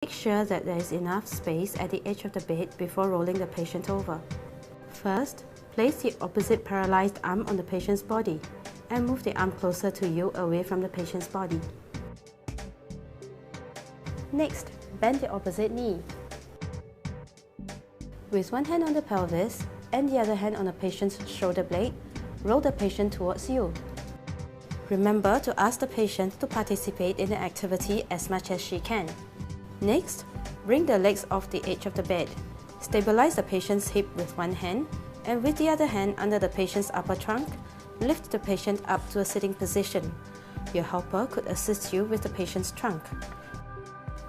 Make sure that there is enough space at the edge of the bed before rolling the patient over. First, place the opposite paralyzed arm on the patient's body and move the arm closer to you away from the patient's body. Next, bend the opposite knee. With one hand on the pelvis and the other hand on the patient's shoulder blade, roll the patient towards you. Remember to ask the patient to participate in the activity as much as she can. Next, bring the legs off the edge of the bed. Stabilize the patient's hip with one hand, and with the other hand under the patient's upper trunk, lift the patient up to a sitting position. Your helper could assist you with the patient's trunk.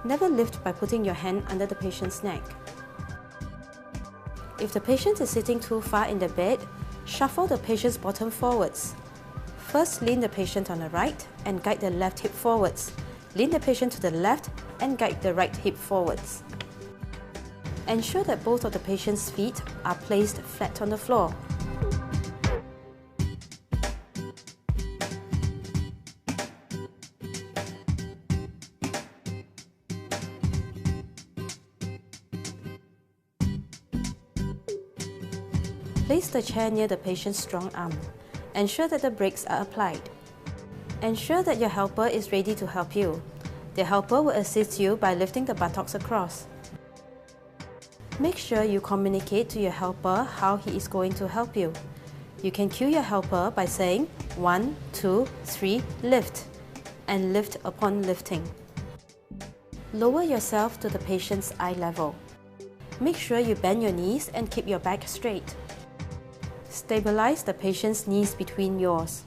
Never lift by putting your hand under the patient's neck. If the patient is sitting too far in the bed, shuffle the patient's bottom forwards. First, lean the patient on the right and guide the left hip forwards. Lean the patient to the left and guide the right hip forwards. Ensure that both of the patient's feet are placed flat on the floor. Place the chair near the patient's strong arm. Ensure that the brakes are applied. Ensure that your helper is ready to help you. The helper will assist you by lifting the buttocks across. Make sure you communicate to your helper how he is going to help you. You can cue your helper by saying 1, 2, 3, lift, and lift upon lifting. Lower yourself to the patient's eye level. Make sure you bend your knees and keep your back straight. Stabilize the patient's knees between yours.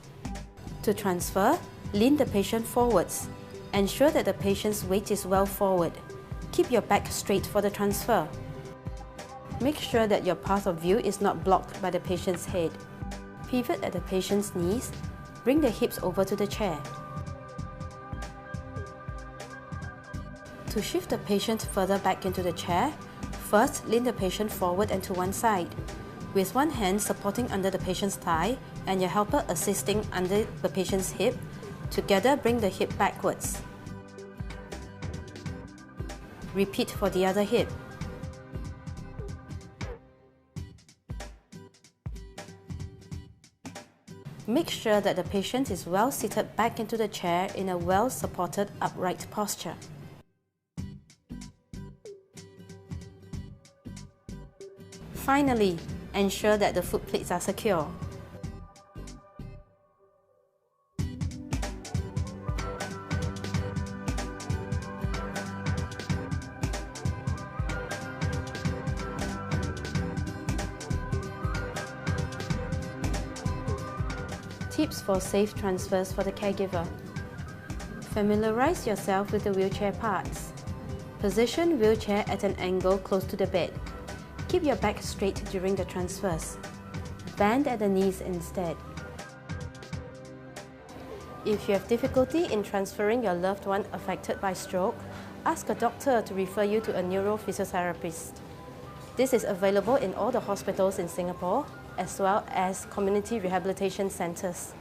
To transfer, lean the patient forwards. Ensure that the patient's weight is well forward. Keep your back straight for the transfer. Make sure that your path of view is not blocked by the patient's head. Pivot at the patient's knees. Bring the hips over to the chair. To shift the patient further back into the chair, first lean the patient forward and to one side. With one hand supporting under the patient's thigh and your helper assisting under the patient's hip, together bring the hip backwards. Repeat for the other hip. Make sure that the patient is well seated back into the chair in a well-supported upright posture. Finally, ensure that the foot plates are secure. Tips for safe transfers for the caregiver. Familiarize yourself with the wheelchair parts. Position wheelchair at an angle close to the bed. Keep your back straight during the transfers. Bend at the knees instead. If you have difficulty in transferring your loved one affected by stroke, ask a doctor to refer you to a neurophysiotherapist. This is available in all the hospitals in Singapore, as well as community rehabilitation centres.